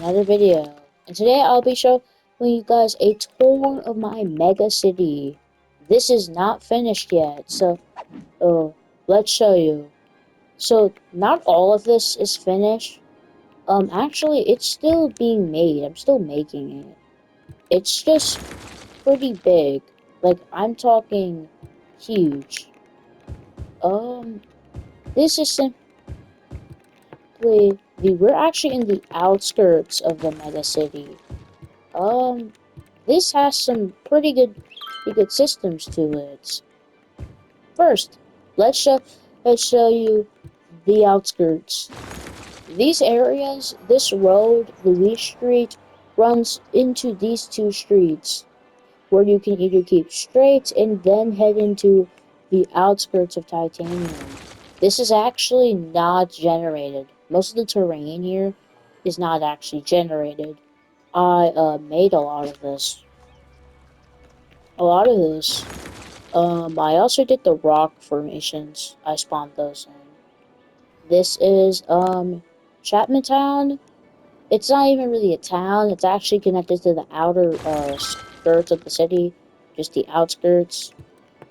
Another video. And today I'll be showing you guys a tour of my mega city. This is not finished yet, so let's show you. So not all of this is finished. Actually it's still being made. I'm still making it. It's just pretty big. Like I'm talking huge. Um this is simply we're actually in the outskirts of the mega city. Um This has some pretty good systems to it. First, let's show you the outskirts. These areas, this road, Louis Street, runs into these two streets, where you can either keep straight and then head into the outskirts of Titanium. This is actually not generated. Most of the terrain here is not actually generated. I made a lot of this. I also did the rock formations. I spawned those in. This is, Chapman Town. It's not even really a town. It's actually connected to the outer, skirts of the city. Just the outskirts.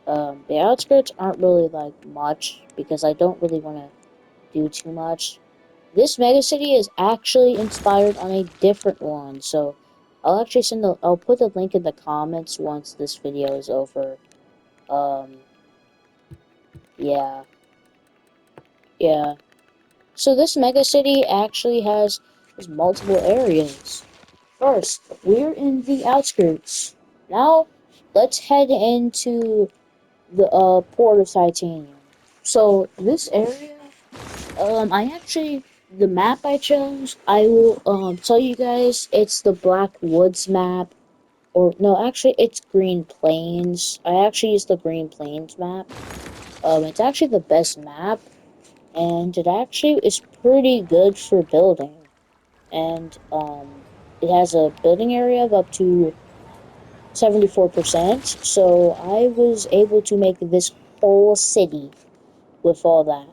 The outskirts aren't really, like, much, because I don't really want to do too much. This megacity is actually inspired on a different one, so I'll put the link in the comments once this video is over. Um, yeah. Yeah. So this megacity actually has multiple areas. First, we're in the outskirts. Now, let's head into the port of Titanium. So this area, I actually the map I chose, I will tell you guys it's the Black Woods map. Or no, actually it's Green Plains. I actually used the Green Plains map. It's actually the best map and it actually is pretty good for building. And it has a building area of up to 74%. So I was able to make this whole city with all that.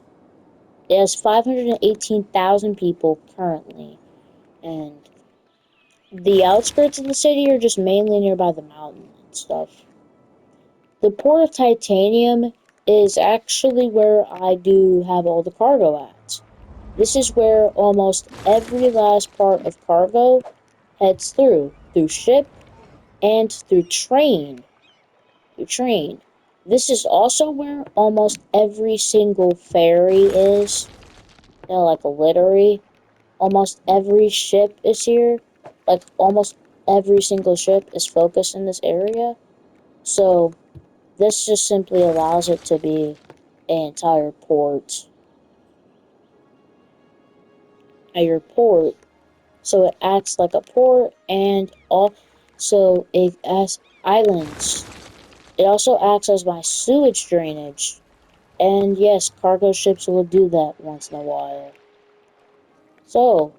It has 518,000 people currently, and the outskirts of the city are just mainly nearby the mountain and stuff. The port of Titanium is actually where I do have all the cargo at. This is where almost every last part of cargo heads through ship and through train. Through train. This is also where almost every single ferry is. Like literally, almost every ship is here. Like almost every single ship is focused in this area. So this just simply allows it to be an entire port. At your port, so it acts like a port and also it has islands. It also acts as my sewage drainage. And yes, cargo ships will do that once in a while. So,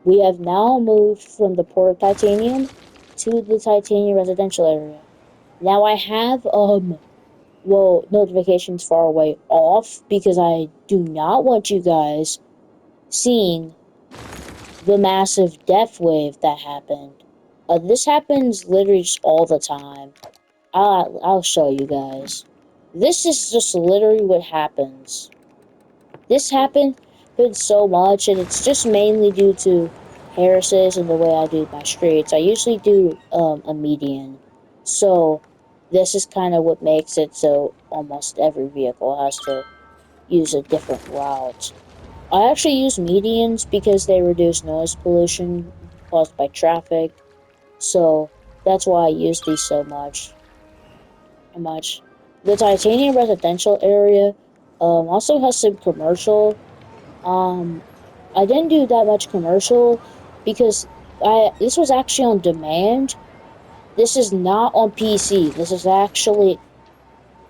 we have now moved from the port of Titanium to the Titanium residential area. Now I have, notifications far away off because I do not want you guys seeing the massive death wave that happened. This happens literally just all the time. I'll show you guys. This is just literally what happens. This happened so much, and it's just mainly due to Harris's and the way I do my streets. I usually do a median, so this is kind of what makes it so almost every vehicle has to use a different route. I actually use medians because they reduce noise pollution caused by traffic, so that's why I use these so much. The Titanium residential area also has some commercial. Um, I didn't do that much commercial because this was actually on demand. This is not on PC. This is actually,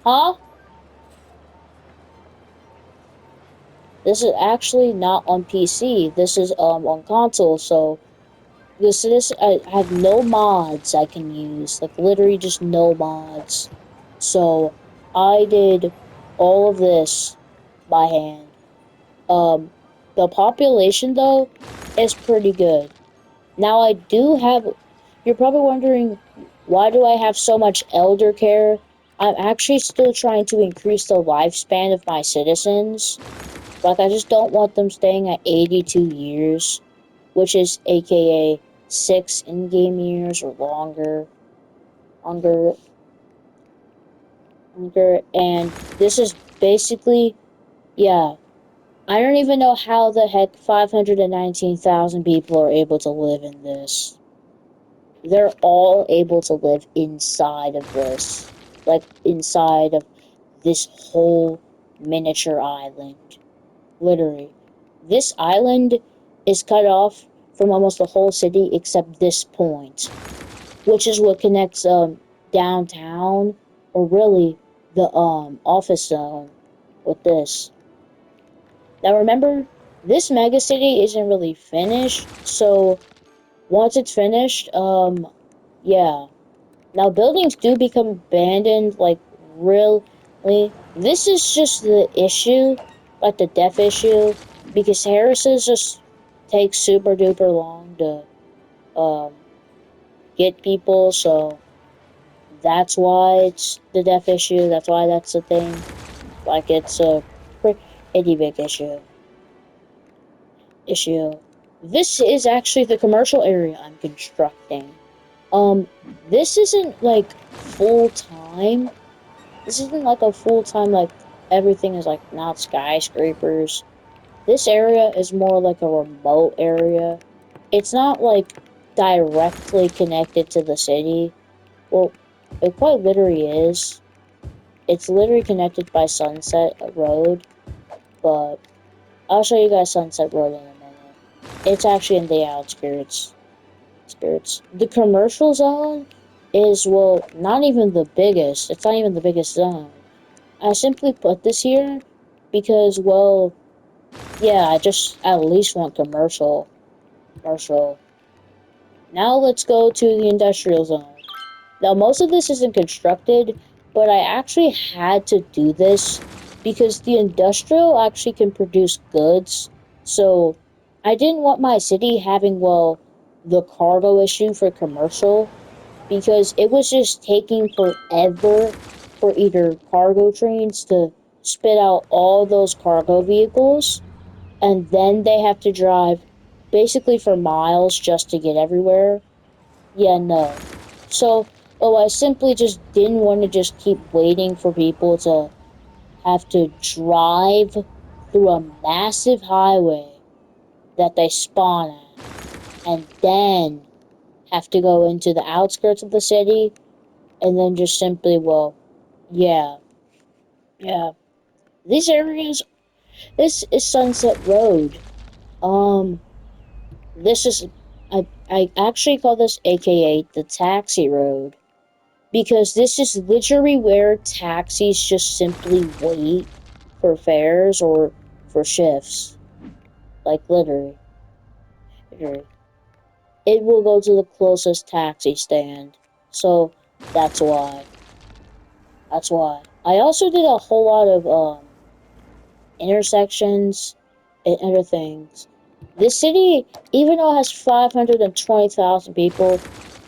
huh? This is actually not on PC. This is on console. So this I have no mods I can use. Like literally just no mods. So I did all of this by hand. Um, the population though is pretty good. Now I do have. You're probably wondering, why do I have so much elder care? I'm actually still trying to increase the lifespan of my citizens. Like, I just don't want them staying at 82 years, which is aka 6 in-game years or longer, longer, longer. And this is basically, yeah. I don't even know how the heck 519,000 people are able to live in this. They're all able to live inside of this. Like, inside of this whole miniature island. Literally. This island is cut off from almost the whole city except this point, which is what connects downtown, or really the office zone, with this. Now remember, this mega city isn't really finished, so once it's finished, yeah. Now buildings do become abandoned, like, really. This is just the issue, like the death issue, because Harris's just takes super duper long to um get people, so that's why it's the death issue. That's why that's the thing. Like, it's a pretty big issue. This is actually the commercial area I'm constructing. Um, this isn't like full time. This isn't like a full time, like, everything is like not skyscrapers. This area is more like a remote area. It's not like directly connected to the city. Well, it quite literally is. It's literally connected by Sunset Road, but I'll show you guys Sunset Road in a minute. It's actually in the outskirts. Skirts. The commercial zone is, well, not even the biggest. It's not even the biggest zone. I simply put this here because, well, yeah, I just at least want commercial. Commercial. Now let's go to the industrial zone. Now, most of this isn't constructed, but I actually had to do this because the industrial actually can produce goods. So I didn't want my city having, well, the cargo issue for commercial, because it was just taking forever for either cargo trains to spit out all those cargo vehicles, and then they have to drive basically for miles just to get everywhere. Yeah, no. So, I simply just didn't want to just keep waiting for people to have to drive through a massive highway that they spawn at, and then have to go into the outskirts of the city, and then just simply, well, yeah, yeah. These areas, this is Sunset Road. Um, this is, I actually call this AKA the taxi road, because this is literally where taxis just simply wait for fares or for shifts. Like, literally, literally. It will go to the closest taxi stand. So that's why. That's why. I also did a whole lot of intersections and other things. This city, even though it has 520,000 people,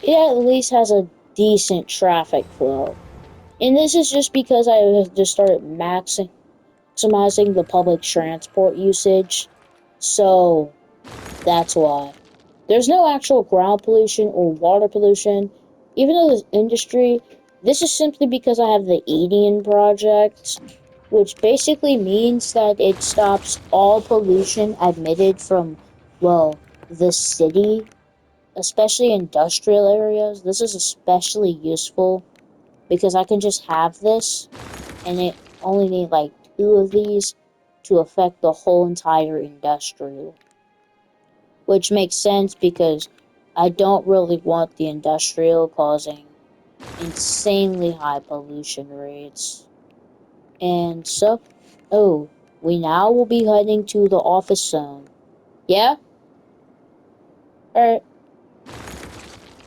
it at least has a decent traffic flow. And this is just because I have just started maximizing the public transport usage. So that's why. There's no actual ground pollution or water pollution. Even though this industry, this is simply because I have the Eden project, which basically means that it stops all pollution emitted from, well, the city, especially industrial areas. This is especially useful because I can just have this, and it only need like two of these to affect the whole entire industrial, which makes sense because I don't really want the industrial causing insanely high pollution rates. And so, oh, we now will be heading to the office zone. Yeah? Alright.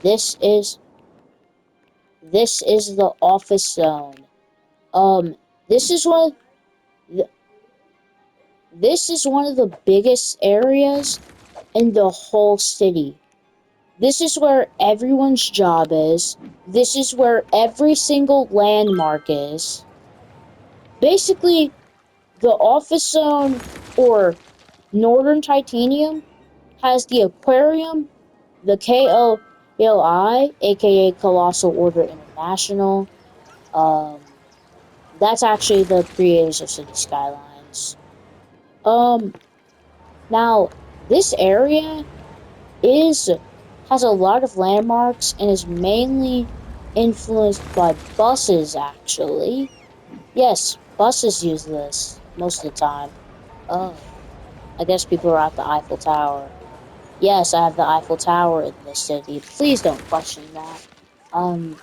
This is this is the office zone. Um, this is one of the, this is one of the biggest areas in the whole city. This is where everyone's job is. This is where every single landmark is. Basically, the office zone or Northern Titanium has the aquarium, the KOI, aka Colossal Order International. Um, that's actually the creators of City Skylines. Um, Now this area is has a lot of landmarks and is mainly influenced by buses. Actually, yes, buses use this most of the time. Oh, I guess people are at the Eiffel Tower. Yes, I have the Eiffel Tower in this city. Please don't question that. Um,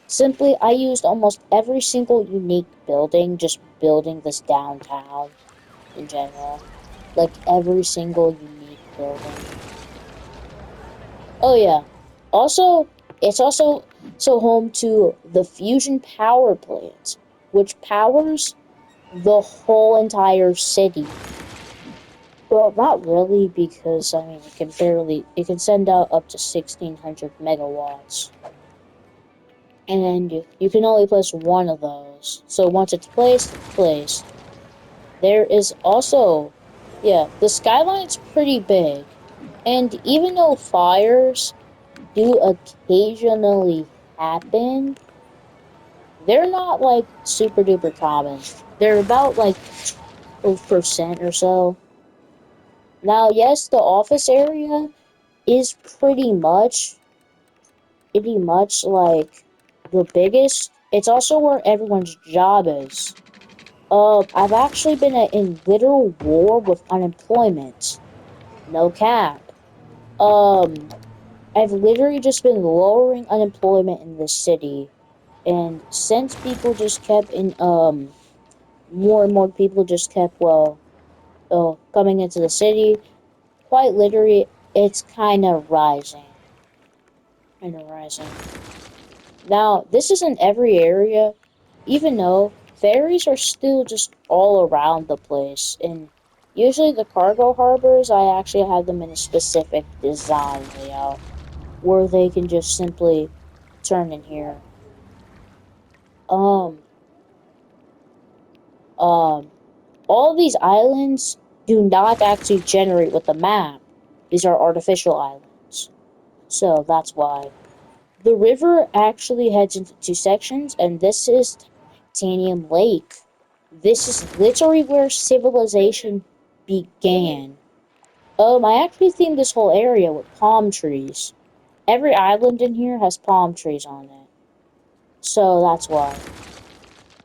Simply, I used almost every single unique building just building this downtown in general. Like every single unique building. Oh yeah. Also, it's also home to the fusion power plant, which powers the whole entire city. Well, not really, because I mean it can send out up to 1600 megawatts, and you can only place one of those. So once it's placed, it's placed. There is also, yeah, the skyline's pretty big, and even though fires do occasionally happen, they're not like super duper common. They're about like 12% or so. Now, yes, the office area is pretty much like the biggest. It's also where everyone's job is. I've actually been in literal war with unemployment. No cap. Um, I've literally just been lowering unemployment in this city, and since people just kept in more and more people just kept coming into the city, quite literally, it's kind of rising. Now, this isn't every area, even though ferries are still just all around the place, and usually the cargo harbors, I actually have them in a specific design layout where they can just simply turn in here. Um, um, all of these islands do not actually generate with the map. These are artificial islands. So that's why. The river actually heads into two sections, and this is Titanium Lake. This is literally where civilization began. I actually themed this whole area with palm trees. Every island in here has palm trees on it. So that's why.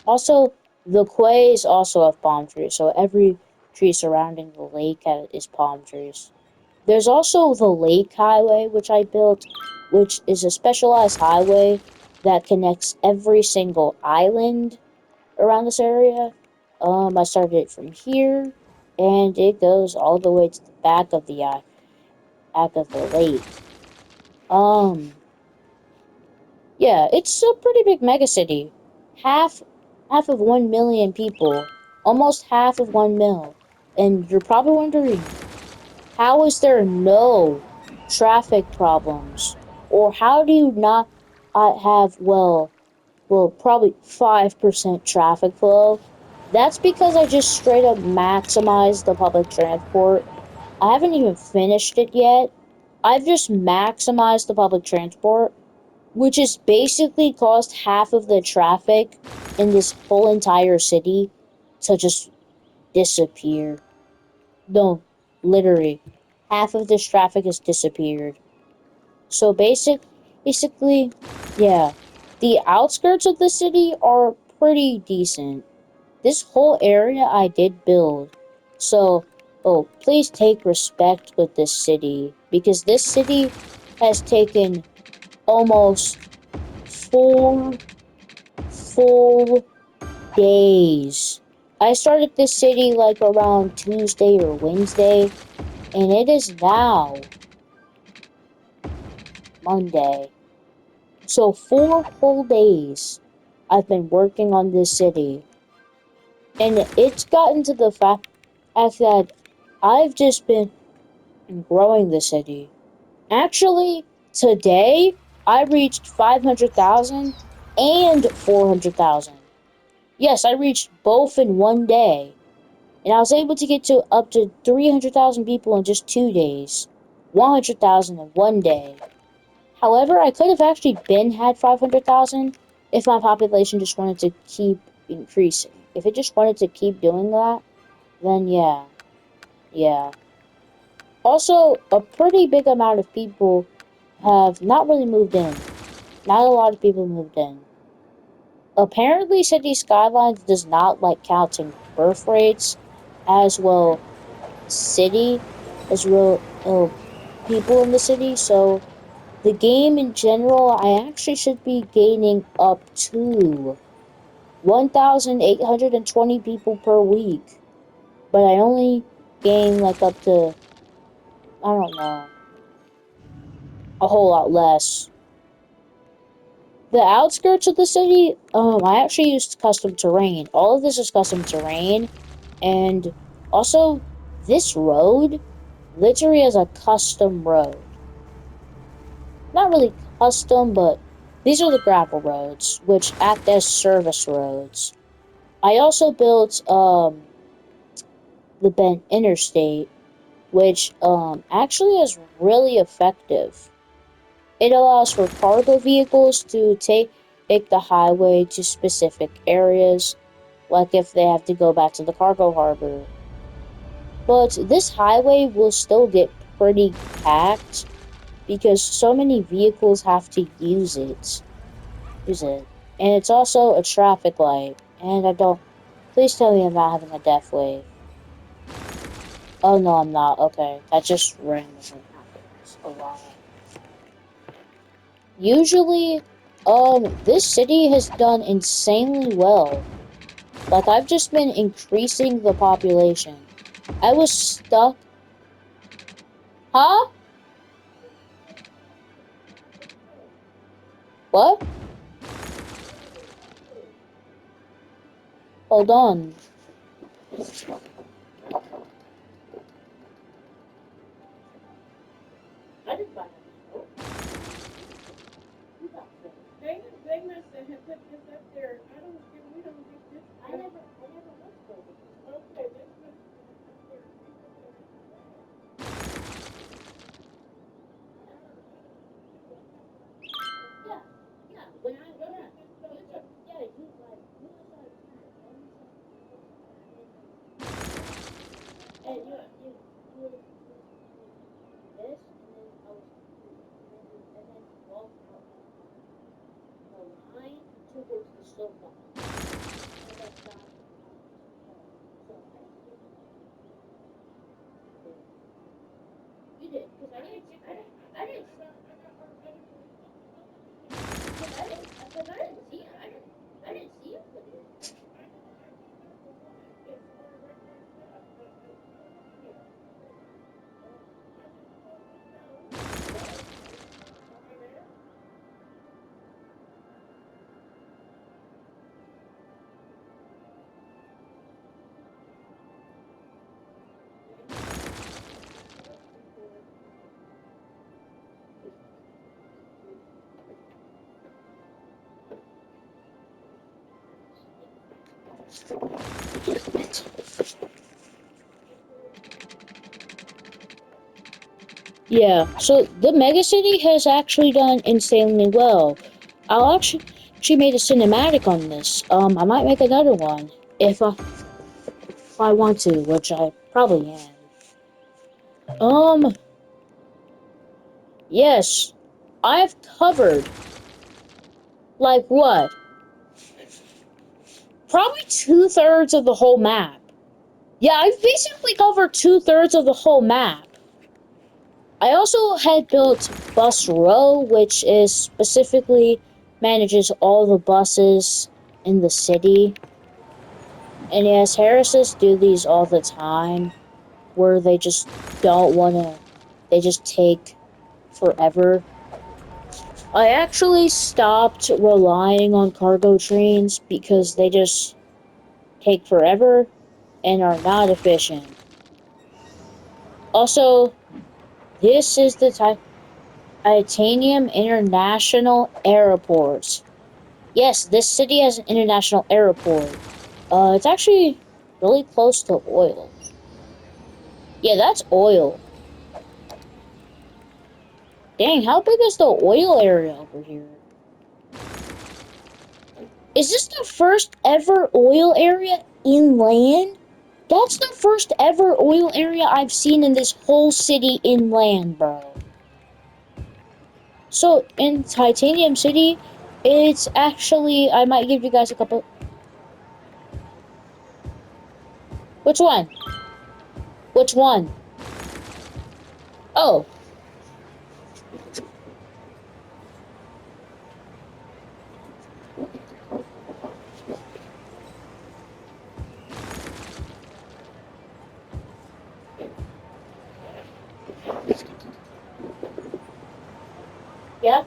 Also, the quays also have palm trees, so every tree surrounding the lake is palm trees. There's also the Lake Highway, which I built, which is a specialized highway that connects every single island around this area. I started it from here, and it goes all the way to the back of the lake. Um, yeah, it's a pretty big megacity. Half half of 1 million people. Almost half of 1 mil. And you're probably wondering, how is there no traffic problems? Or how do you not have probably 5% traffic flow? That's because I just straight up maximized the public transport. I haven't even finished it yet. I've just maximized the public transport, which has basically caused half of the traffic in this whole entire city to just disappear. No, literally, half of this traffic has disappeared. So basically, yeah, the outskirts of the city are pretty decent. This whole area I did build. So, please take respect with this city, because this city has taken almost 4 full days. I started this city like around Tuesday or Wednesday, and it is now Monday. So 4 full days I've been working on this city, and it's gotten to the fact that I've just been growing the city. Actually, Today, I reached 500,000 and 400,000. Yes, I reached both in one day. And I was able to get to up to 300,000 people in just 2 days. 100,000 in one day. However, I could have actually been had 500,000 if my population just wanted to keep increasing. If it just wanted to keep doing that, then yeah. Yeah. Also, a pretty big amount of people have not really moved in. Not a lot of people moved in. Apparently, City Skylines does not like counting birth rates as well city as real people in the city. So the game in general, I actually should be gaining up to 1,820 people per week, but I only gain like up to, I don't know, a whole lot less. The outskirts of the city, I actually used custom terrain. All of this is custom terrain, and also this road literally is a custom road. Not really custom, but these are the gravel roads, which act as service roads. I also built the Bent Interstate, which actually is really effective. It allows for cargo vehicles to take the highway to specific areas, like if they have to go back to the cargo harbor. But this highway will still get pretty packed because so many vehicles have to use it. And it's also a traffic light. And I don't. Please tell me I'm not having a death wave. Oh no, I'm not. Okay, that just randomly happens a lot. Usually, this city has done insanely well. Like I've just been increasing the population. I was stuck. Huh? What? Hold on. I didn't buy that. They must have put this up there. I don't. We don't get this. I never looked for it. Okay, this must Yeah, yeah. When I yeah, you like you and you this and then I was and then walk out the line towards the sofa. And that's not so you did because I didn't see it. I didn't see it put it. Yeah, so the megacity has actually done insanely well. I'll actually made a cinematic on this. I might make another one if I want to, which I probably am. Yes, I've covered like what? Probably 2/3 of the whole map. Yeah, I've basically covered 2/3 of the whole map. I also had built Bus Row, which is specifically manages all the buses in the city. And yes, Harrises do these all the time, where they just don't wanna, they just take forever. I actually stopped relying on cargo trains because they just take forever and are not efficient. Also, this is the type. Titanium International Airport. Yes, this city has an international airport. It's actually really close to oil. Yeah, that's oil. Dang, how big is the oil area over here? Is this the first ever oil area inland? That's the first ever oil area I've seen in this whole city inland, bro. So in Titanium City, it's actually I might give you guys a couple. Which one? Which one? Oh, yeah.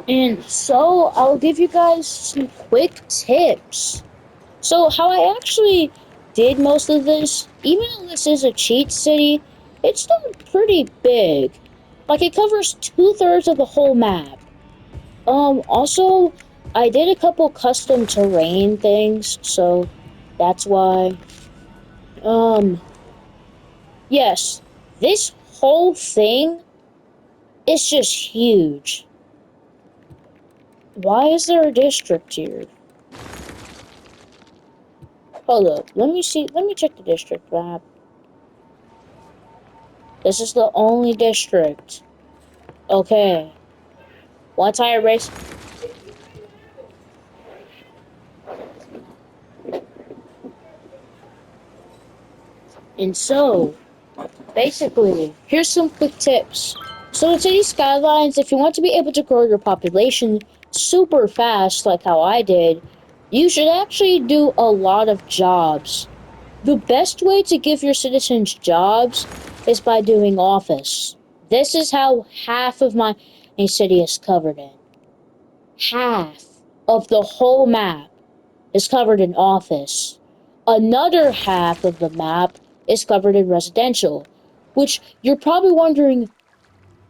And so I'll give you guys some quick tips. So how I actually did most of this, even though this is a cheat city, it's still pretty big. Like it covers 2/3 of the whole map. Also, I did a couple custom terrain things, so that's why. Um, yes, this whole thing is just huge. Why is there a district here? Hold up, let me see, let me check the district map. This is the only district. Okay. Once I erase. And so, basically, here's some quick tips. So in City Skylines, if you want to be able to grow your population super fast, like how I did, you should actually do a lot of jobs. The best way to give your citizens jobs is by doing office. This is how half of my city is covered in. Half of the whole map is covered in office. Another half of the map is covered in residential, which you're probably wondering,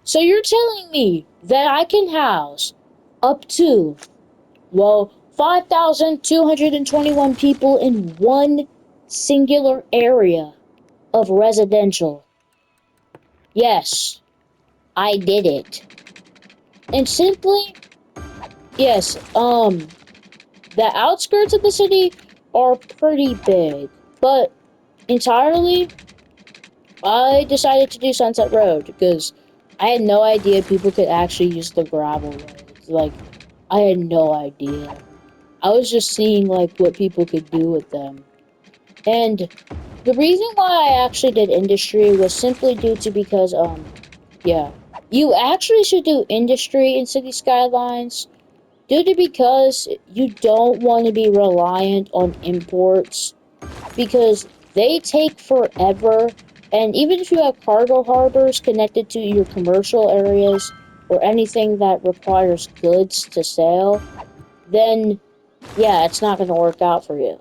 so you're telling me that I can house up to, well, 5,221 people in one singular area of residential? Yes, I did it. And simply, yes, the outskirts of the city are pretty big, but entirely, I decided to do Sunset Road because I had no idea people could actually use the gravel roads. Like, I had no idea. I was just seeing like what people could do with them. And the reason why I actually did industry was simply due to because yeah, you actually should do industry in City Skylines due to because you don't want to be reliant on imports because they take forever. And even if you have cargo harbors connected to your commercial areas or anything that requires goods to sail, then yeah, it's not going to work out for you.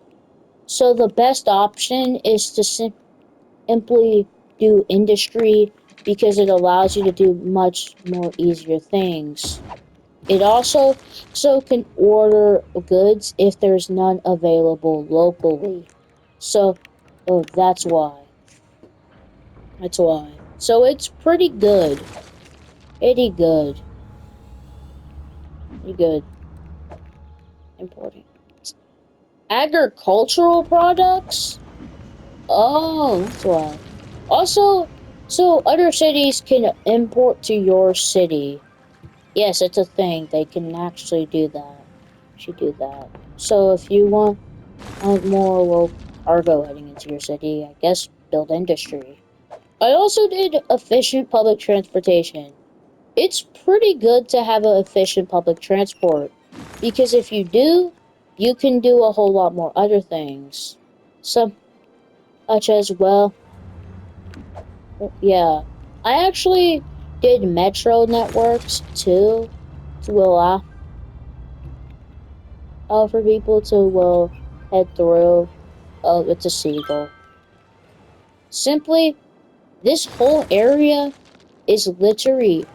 So the best option is to simply do industry because it allows you to do much more easier things. It also can order goods if there's none available locally. So, oh, that's why. That's why. So it's pretty good. Pretty good. Pretty good. Importing. Agricultural products? Oh, that's why. Also, so other cities can import to your city. Yes, it's a thing. They can actually do that. Should do that. So if you want more cargo heading into your city, I guess build industry. I also did efficient public transportation. It's pretty good to have an efficient public transport because if you do, you can do a whole lot more other things. Some such as well. Yeah, I actually did metro networks too to allow for people to head through. Oh, it's a seagull. Simply, this whole area is literally.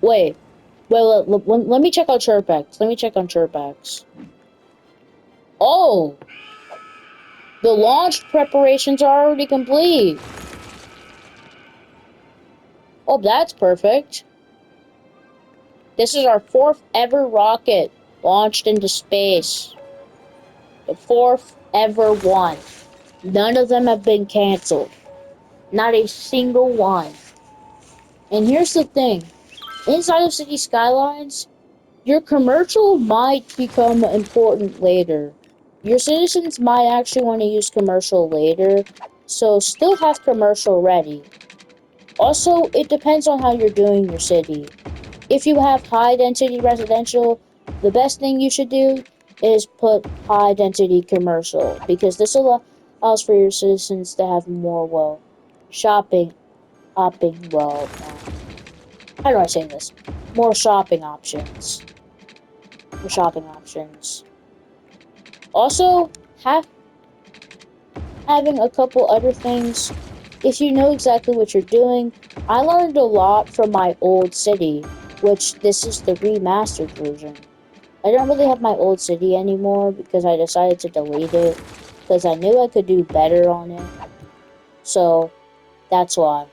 Wait, let me check on Chirpax. Let me check on Chirpax. Oh, the launch preparations are already complete. Oh, that's perfect. This is our fourth ever rocket launched into space. The fourth ever one. None of them have been canceled. Not a single one. And here's the thing. Inside of City Skylines, your commercial might become important later. Your citizens might actually want to use commercial later, so still have commercial ready. Also, it depends on how you're doing your city. If you have high density residential, the best thing you should do is put high density commercial because this allows for your citizens to have more, shopping, how do I say this? More shopping options. More shopping options. Also, have having a couple other things. If you know exactly what you're doing, I learned a lot from my old city, which this is the remastered version. I don't really have my old city anymore because I decided to delete it because I knew I could do better on it. So that's why.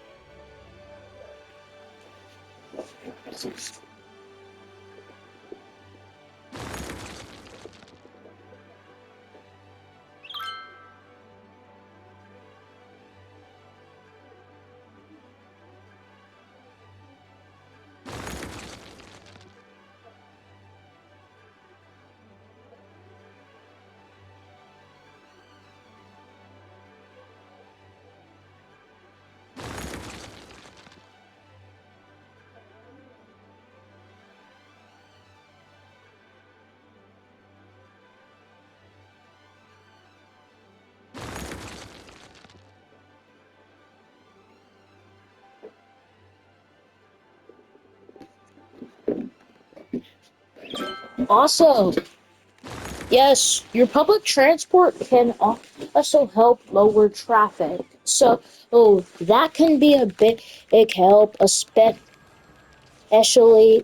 Also, yes, your public transport can also help lower traffic. So, that can be a big help, especially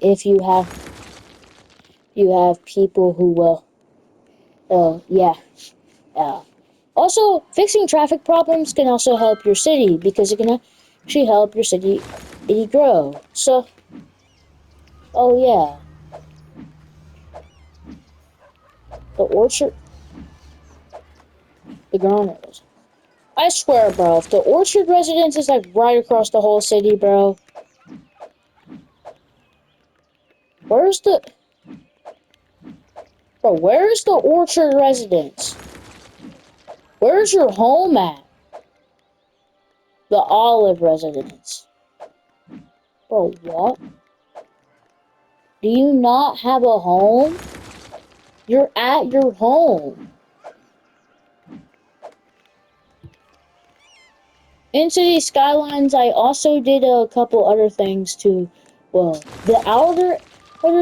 if you have people who will. Yeah. Uh, Also, fixing traffic problems can also help your city because it can actually help your city grow. So, yeah, the orchard, the growners. I swear, bro, if the orchard residence is like right across the whole city, where's the where's the orchard residence? Where's your home at? The olive residence. Bro, what? Do you not have a home? You're at your home. In City Skylines, I also did a couple other things too. The outer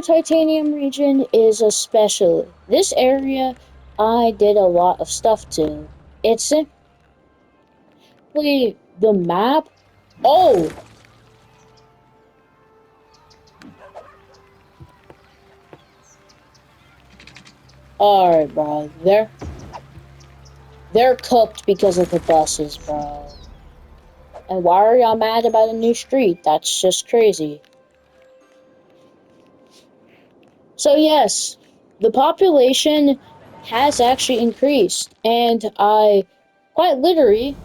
titanium region is especially. This area I did a lot of stuff to. It's simply the map. Oh, alright, bro. They're cooked because of the buses, bro. And why are y'all mad about a new street? That's just crazy. So yes, the population has actually increased, and I quite literally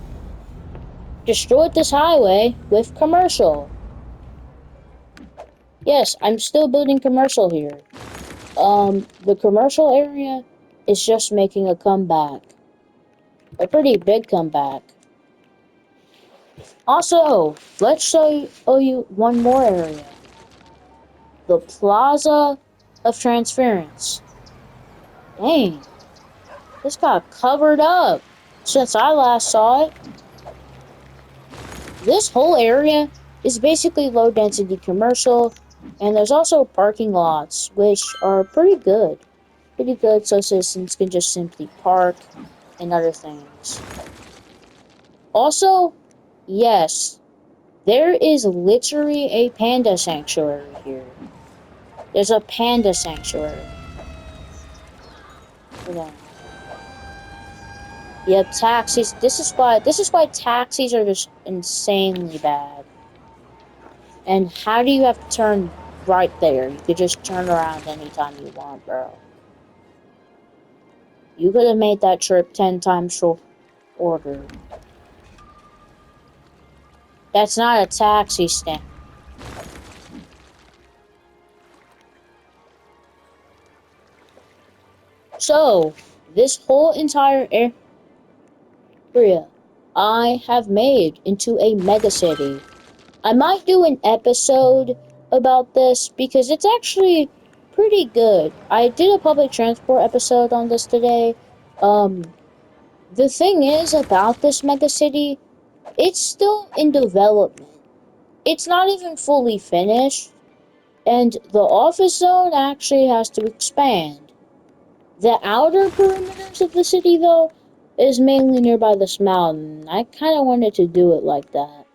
destroyed this highway with commercial. Yes, I'm still building commercial here. The commercial area is just making a comeback, a pretty big comeback. Also, let's show you one more area, the Plaza of Transference. Dang, this got covered up since I last saw it. this whole area is basically low density commercial, and there's also parking lots, which are pretty good. Pretty good, so citizens can just simply park and other things. Also, yes, there is literally a panda sanctuary here. There's a panda sanctuary. Hold on. Yep, taxis. This is why taxis are just insanely bad. And how do you have to turn right there? You could just turn around anytime you want, bro. You could have made that trip 10 times shorter. That's not a taxi stand. So, this whole entire area I have made into a megacity. I might do an episode about this because it's actually pretty good. I did a public transport episode on this today. Um, the thing is about this megacity, it's still in development. It's not even fully finished, and the office zone actually has to expand. The outer perimeters of the city, though, is mainly nearby this mountain. I kind of wanted to do it like that.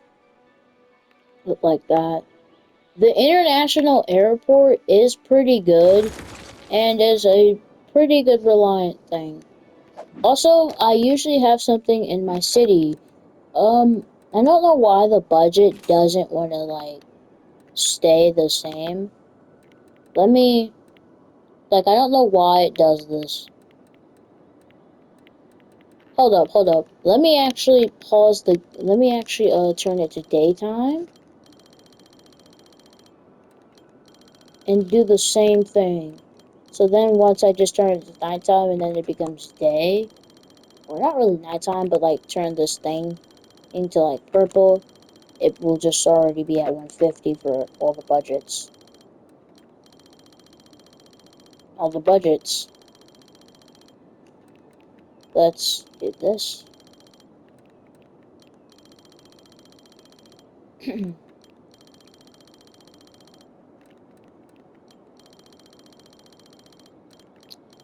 Look like that. The international airport is pretty good and is a pretty good reliant thing. Also, I usually have something in my city. I don't know why the budget doesn't want to like stay the same. Let me I don't know why it does this. Hold up. Let me actually turn it to daytime and do the same thing. So then once I just turn it to nighttime and then it becomes day, or not really nighttime, but like turn this thing into like purple, it will just already be at 150 for all the budgets. All the budgets. Let's do this.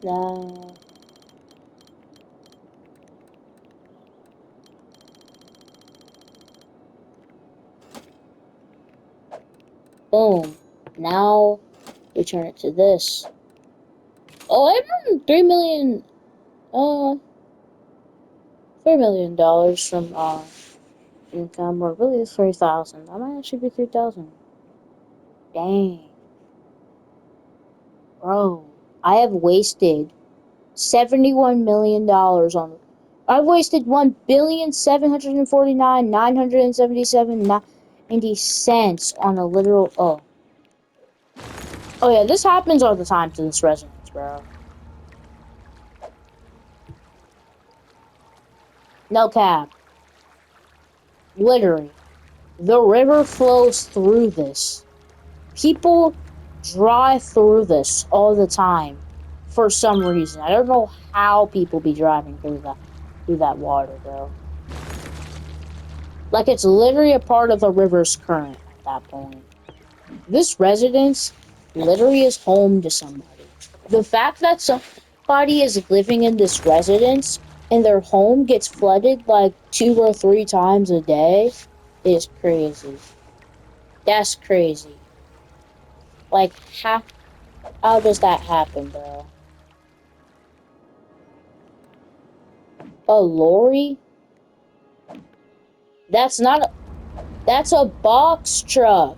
Now, boom. Now we turn it to this. Oh, I earned uh, $3 million from income, or really 3,000. That might actually be 3,000. Dang, bro, I have wasted $71 million on. I've wasted 1,749,977.90 on a literal. Oh yeah, this happens all the time to this residence, bro. No cap, literally, the river flows through this. People drive through this all the time for some reason. I don't know how people be driving through that water, bro. Like it's literally a part of the river's current at that point. This residence literally is home to somebody. The fact that somebody is living in this residence and their home gets flooded like 2 or 3 times a day is crazy. That's crazy. Like how does that happen, bro? A lorry? That's not a, that's a box truck,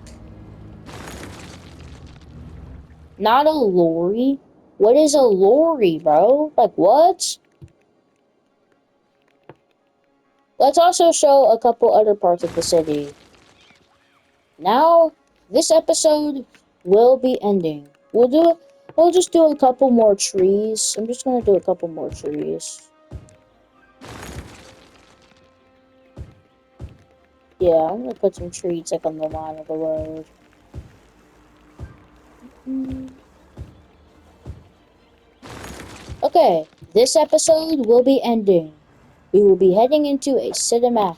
not a lorry. What is a lorry, bro? Like what? Let's also show a couple other parts of the city. Now, this episode will be ending. We'll just do a couple more trees. I'm just gonna do a couple more trees. Yeah, I'm gonna put some trees like on the line of the road. Okay, this episode will be ending. We will be heading into a cinematic.